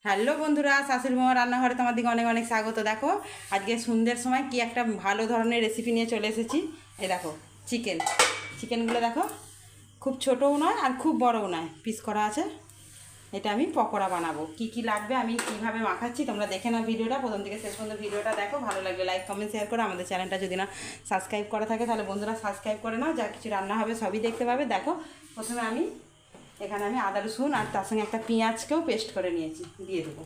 Hello বন্ধুরা, শাশুড়ি মামা রান্নাঘরে তোমার দিকে অনেক অনেক স্বাগত। দেখো আজকে সন্ধ্যের সময় কি একটা ভালো ধরনের রেসিপি নিয়ে চলে এসেছি। এই দেখো চিকেনগুলো দেখো, খুব ছোটও নয় আর খুব বড়ও নয়, পিস করা আছে। এটা আমি পকোড়া বানাবো। কি কি লাগবে, আমি কিভাবে মাখাচ্ছি তোমরা দেখে নাও ভিডিওটা, প্রথম থেকে শেষ পর্যন্ত ভিডিওটা দেখো। ভালো লাগলে লাইক কমেন্ট শেয়ার করে আমাদের চ্যানেলটা যদি না সাবস্ক্রাইব করা থাকে তাহলে বন্ধুরা সাবস্ক্রাইব করে নাও, যা কিছু রান্না হবে সবই দেখতে পাবে। দেখো প্রথমে এখানে আমি আদা রসুন আর তার সঙ্গে একটা পেঁয়াজকেও পেস্ট করে নিয়েছি, দিয়ে দেবো।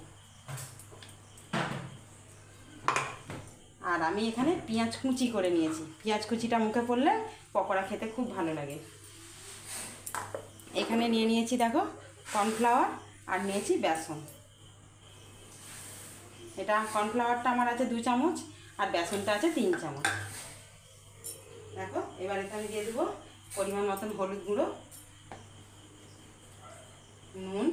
আর আমি এখানে পেঁয়াজ কুচি করে নিয়েছি, পেঁয়াজ কুচিটা মুখে পড়লে পকোড়া খেতে খুব ভালো লাগে। এখানে নিয়ে নিয়েছি দেখো কর্নফ্লাওয়ার, আর নিয়েছি বেসন। এটা কর্নফ্লাওয়ারটা আমার আছে 2 চামচ আর বেসনটা আছে 3 চামচ। দেখো এবার এখানে দিয়ে দেবো পরিমাণ মতন হলুদ গুঁড়ো, নুন,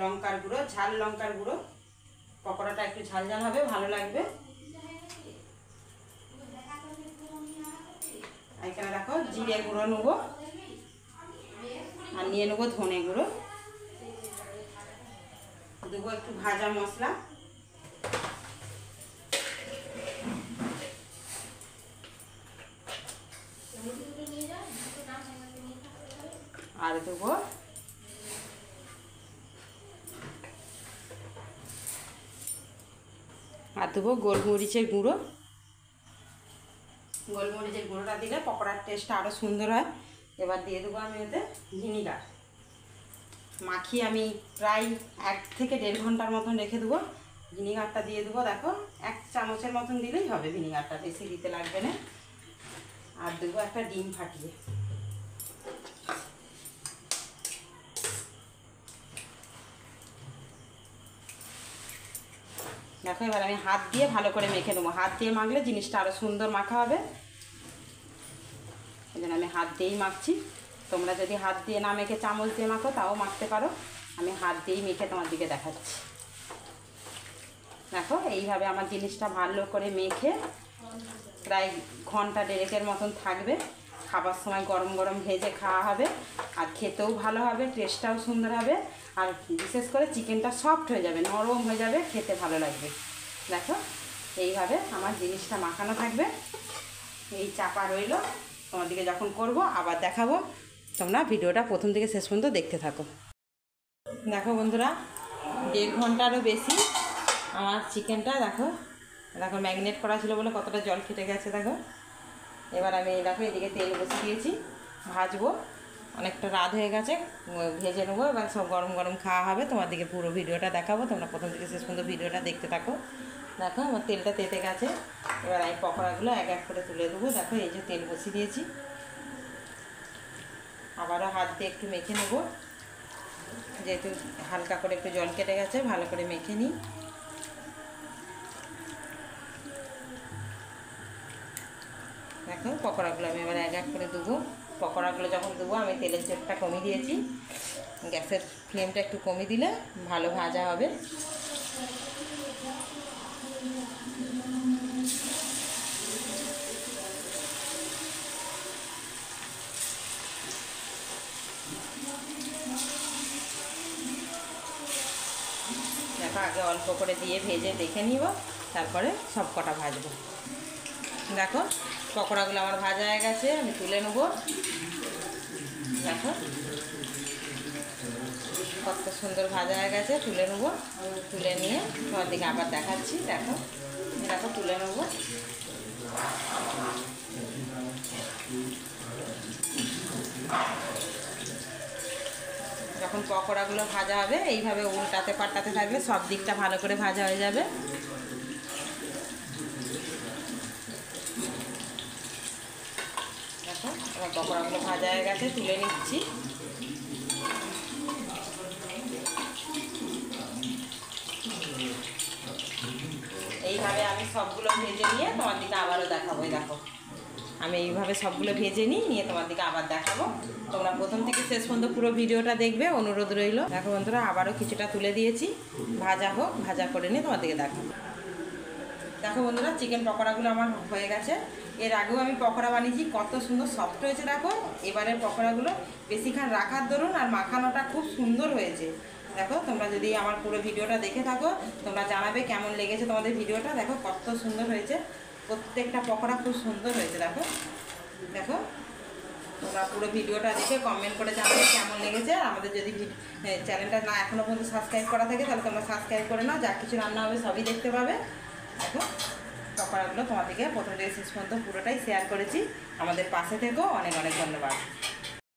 লঙ্কার গুঁড়ো, ঝাল লঙ্কার গুঁড়ো। পকোড়াটা একটু ঝাল ঝাল হবে, ভালো লাগবে। এখানে দেখো জিরে গুঁড়ো নেবো, আর নিয়ে নেবো ধনে গুঁড়ো, দেবো একটু ভাজা মশলা, আর দেবো গোলমরিচের গুঁড়ো। গোলমরিচের গুঁড়োটা দিলে পকোড়ার টেস্টটা আরও সুন্দর হয়। এবার দিয়ে দেবো আমি ওতে ভিনিগার। মাখিয়ে আমি প্রায় 1 থেকে 1.5 ঘন্টার মতন রেখে দেবো। ভিনিগারটা দিয়ে দেবো, দেখো 1 চামচের মতন দিলেই হবে, ভিনিগারটা বেশি দিতে লাগবে না। আর দেবো একটা ডিম ফাটিয়ে। দেখো এবার আমি হাত দিয়ে ভালো করে মেখে নেবো। হাত দিয়ে মাখলে জিনিসটা আরও সুন্দর মাখা হবে, এই জন্য আমি হাত দিয়েই মাখছি। তোমরা যদি হাত দিয়ে না মেখে চামচ দিয়ে মাখো তাও মাখতে পারো, আমি হাত দিয়েই মেখে তোমার দিকে দেখাচ্ছি। দেখো এইভাবে আমার জিনিসটা ভালো করে মেখে প্রায় 1 ঘন্টা 1.5 মতন থাকবে। খাবার সময় গরম গরম ভেজে খাওয়া হবে, আর খেতেও ভালো হবে, টেস্টটাও সুন্দর হবে, আর বিশেষ করে চিকেনটা সফট হয়ে যাবে, নরম হয়ে যাবে, খেতে ভালো লাগবে। দেখো এইভাবে আমার জিনিসটা মাখানো থাকবে, এই চাপা রইল। তোমার দিকে যখন করব আবার দেখাবো, তোমরা ভিডিওটা প্রথম থেকে শেষ পর্যন্ত দেখতে থাকো। দেখো বন্ধুরা, 1.5 ঘন্টারও বেশি আমার চিকেনটা দেখো ম্যারিনেট করা ছিল বলে কতটা জল ফেটে গেছে। দেখো এবার আমি দেখো এদিকে তেল বসিয়ে দিয়েছি, ভাজবো। অনেকটা রাত হয়ে গেছে, ভেজে নেবো। এবার সব গরম গরম খাওয়া হবে, তোমার দিকে পুরো ভিডিওটা দেখাবো, তোমরা প্রথম থেকে শেষ পর্যন্ত ভিডিওটা দেখতে থাকো। দেখো আমার তেলটা তেতে গেছে, এবার এই পকোড়াগুলো এক এক করে তুলে দেবো। দেখো এই যে তেল বসিয়ে দিয়েছি, আবারও হাত দিয়ে একটু মেখে নেবো, যেহেতু হালকা করে একটু জল কেটে গেছে, ভালো করে মেখে নিই। দেখো পকোড়াগুলো আমি এবার এক এক করে দেবো। পকোড়াগুলো যখন দেবো আমি তেলের জোরটা কমিয়ে দিয়েছি, গ্যাসের ফ্লেমটা একটু কমিয়ে দিলে ভালো ভাজা হবে। দেখো আগে অল্প করে দিয়ে ভেজে দেখে নিব, তারপরে সব কটা ভাজবো। দেখো পকোড়াগুলো আমার ভাজা হয়ে গেছে, আমি তুলে নেব। দেখো কত সুন্দর ভাজা হয়ে গেছে, তুলে নেব। তুলে নিয়ে তোমার দিকে আবার দেখাচ্ছি। দেখো দেখো তুলে নেব। যখন পকোড়াগুলো ভাজা হবে এইভাবে উল্টাতে পাল্টাতে থাকলে সব দিকটা ভালো করে ভাজা হয়ে যাবে। দেখো আমার পকোড়াগুলো ভাজা হয়ে গেছে, তুলে নিচ্ছি। এইভাবে আমি সবগুলো ভেজে নিয়ে তোমার দিকে আবারও দেখাবো। দেখো আমি এইভাবে সবগুলো ভেজে নিয়ে তোমার দিকে আবার দেখাবো। তোমরা প্রথম থেকে শেষ পর্যন্ত পুরো ভিডিওটা দেখবে, অনুরোধ রইল। দেখো বন্ধুরা আবারও কিছুটা তুলে দিয়েছি, ভাজা হোক, ভাজা করে নিয়ে তোমার দিকে দেখাবো। দেখো বন্ধুরা চিকেন পকোড়াগুলো আমার হয়ে গেছে। এর আগেও আমি পকোড়া বানিয়েছি, কত সুন্দর সফট হয়েছে দেখো। এবারের পকোড়াগুলো বেশিক্ষণ রাখার দরুন আর মাখানোটা খুব সুন্দর হয়েছে। দেখো তোমরা যদি আমার পুরো ভিডিওটা দেখে থাকো তোমরা জানাবে কেমন লেগেছে তোমাদের ভিডিওটা। দেখো কত সুন্দর হয়েছে, প্রত্যেকটা পকোড়া খুব সুন্দর হয়েছে। দেখো দেখো তোমরা পুরো ভিডিওটা দেখে কমেন্ট করে জানাবে কেমন লেগেছে। আর আমাদের যদি চ্যানেলটা না এখনও পর্যন্ত সাবস্ক্রাইব করা থাকে তাহলে তোমরা সাবস্ক্রাইব করে নাও, যা কিছু রান্না হবে সবই দেখতে পাবে। দেখো পকোড়াগুলো তোমাদেরকে প্রথম থেকে শেষ পর্যন্ত পুরোটাই শেয়ার করেছি। আমাদের পাশে থেকেও অনেক অনেক ধন্যবাদ।